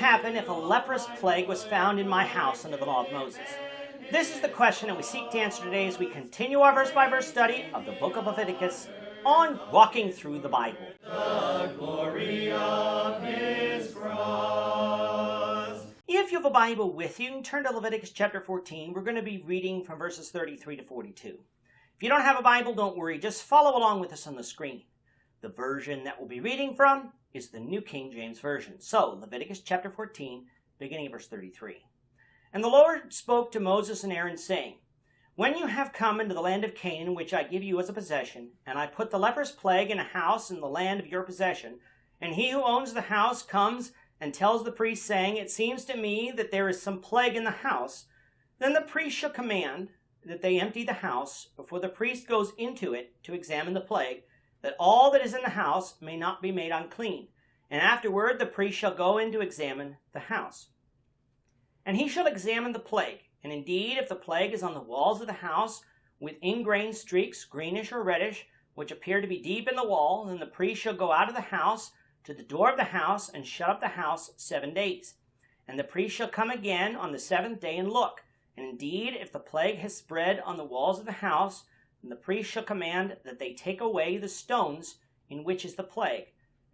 happen if a leprous plague was found in my house under the law of Moses? This is the question that we seek to answer today as we continue our verse-by-verse study of the book of Leviticus on Walking Through the Bible. The glory of His cross. If you have a Bible with you, you can turn to Leviticus chapter 14. We're going to be reading from verses 33 to 42. If you don't have a Bible, don't worry. Just follow along with us on the screen. The version that we'll be reading from is the New King James Version. So, Leviticus chapter 14, beginning of verse 33. And the Lord spoke to Moses and Aaron, saying, When you have come into the land of Canaan, which I give you as a possession, and I put the leprous plague in a house in the land of your possession, and he who owns the house comes and tells the priest, saying, It seems to me that there is some plague in the house, then the priest shall command that they empty the house before the priest goes into it to examine the plague, that all that is in the house may not be made unclean. And afterward the priest shall go in to examine the house. And he shall examine the plague. And indeed, if the plague is on the walls of the house, with ingrained streaks, greenish or reddish, which appear to be deep in the wall, then the priest shall go out of the house to the door of the house, and shut up the house 7 days. And the priest shall come again on the 7th day and look. And indeed, if the plague has spread on the walls of the house, then the priest shall command that they take away the stones in which is the plague,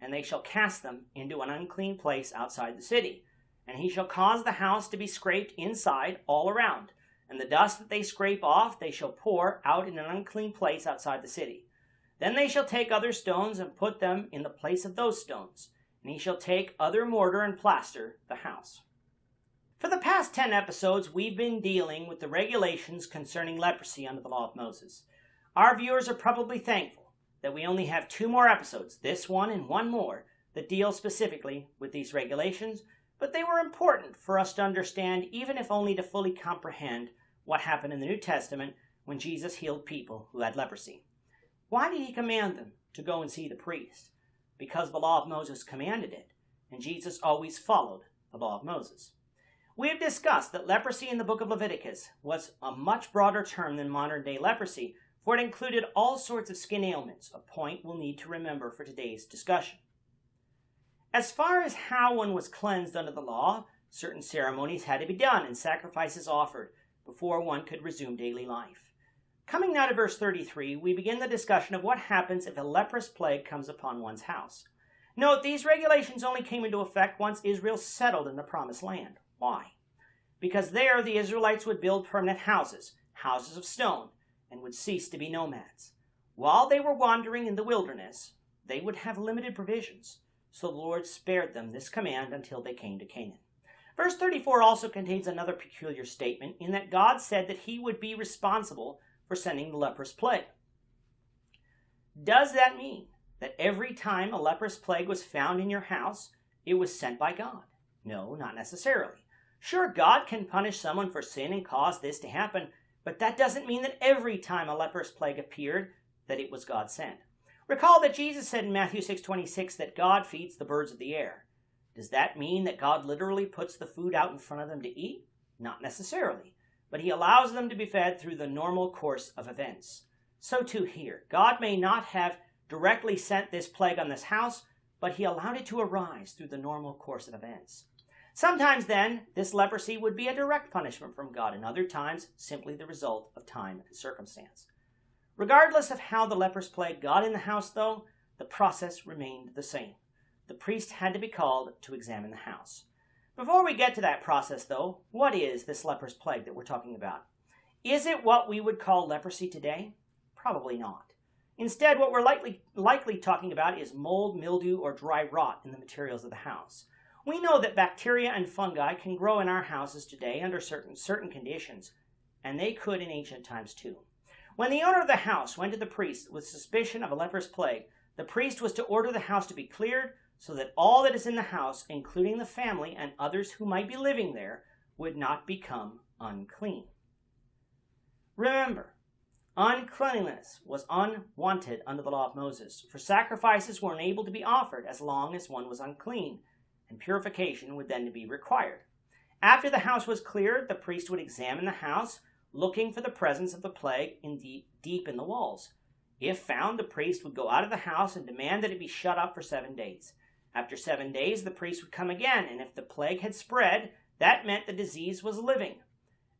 and they shall cast them into an unclean place outside the city. And he shall cause the house to be scraped inside all around, and the dust that they scrape off they shall pour out in an unclean place outside the city. Then they shall take other stones and put them in the place of those stones, and he shall take other mortar and plaster the house. For the past 10 episodes, we've been dealing with the regulations concerning leprosy under the law of Moses. Our viewers are probably thankful that we only have 2 more episodes, this one and one more, that deal specifically with these regulations, but they were important for us to understand, even if only to fully comprehend what happened in the New Testament when Jesus healed people who had leprosy. Why did he command them to go and see the priest? Because the law of Moses commanded it, and Jesus always followed the law of Moses. We have discussed that leprosy in the book of Leviticus was a much broader term than modern-day leprosy, for it included all sorts of skin ailments, a point we'll need to remember for today's discussion. As far as how one was cleansed under the law, certain ceremonies had to be done and sacrifices offered before one could resume daily life. Coming now to verse 33, we begin the discussion of what happens if a leprous plague comes upon one's house. Note, these regulations only came into effect once Israel settled in the Promised Land. Why? Because there the Israelites would build permanent houses of stone, and would cease to be nomads. While they were wandering in the wilderness, they would have limited provisions, so the Lord spared them this command until they came to Canaan. Verse 34 also contains another peculiar statement in that God said that he would be responsible for sending the leprous plague. Does that mean that every time a leprous plague was found in your house, it was sent by God? No, not necessarily. Sure, God can punish someone for sin and cause this to happen, but that doesn't mean that every time a leprous plague appeared, that it was God sent. Recall that Jesus said in Matthew 6:26 that God feeds the birds of the air. Does that mean that God literally puts the food out in front of them to eat? Not necessarily, but he allows them to be fed through the normal course of events. So too here. God may not have directly sent this plague on this house, but he allowed it to arise through the normal course of events. Sometimes then, this leprosy would be a direct punishment from God, and other times simply the result of time and circumstance. Regardless of how the leprous plague got in the house, though, the process remained the same. The priest had to be called to examine the house. Before we get to that process, though, what is this leprous plague that we're talking about? Is it what we would call leprosy today? Probably not. Instead, what we're likely talking about is mold, mildew, or dry rot in the materials of the house. We know that bacteria and fungi can grow in our houses today under certain conditions, and they could in ancient times too. When the owner of the house went to the priest with suspicion of a leprous plague, the priest was to order the house to be cleared so that all that is in the house, including the family and others who might be living there, would not become unclean. Remember, uncleanliness was unwanted under the law of Moses, for sacrifices were unable to be offered as long as one was unclean, and purification would then be required. After the house was cleared, the priest would examine the house, looking for the presence of the plague deep in the walls. If found, the priest would go out of the house and demand that it be shut up for 7 days. After 7 days, the priest would come again, and if the plague had spread, that meant the disease was living.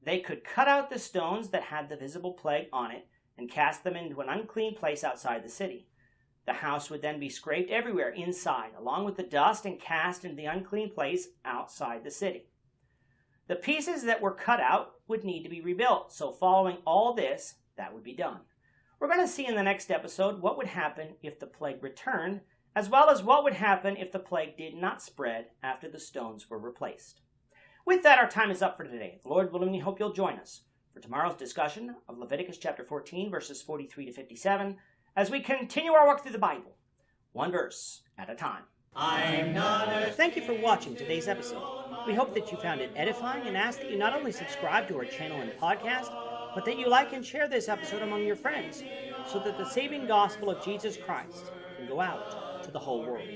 They could cut out the stones that had the visible plague on it and cast them into an unclean place outside the city. The house would then be scraped everywhere inside, along with the dust, and cast into the unclean place outside the city. The pieces that were cut out would need to be rebuilt, so following all this, that would be done. We're going to see in the next episode what would happen if the plague returned, as well as what would happen if the plague did not spread after the stones were replaced. With that, our time is up for today. The Lord willing, we hope you'll join us for tomorrow's discussion of Leviticus chapter 14, verses 43 to 57, as we continue our walk through the Bible, one verse at a time. Thank you for watching today's episode. We hope that you found it edifying and ask that you not only subscribe to our channel and podcast, but that you like and share this episode among your friends, so that the saving gospel of Jesus Christ can go out to the whole world.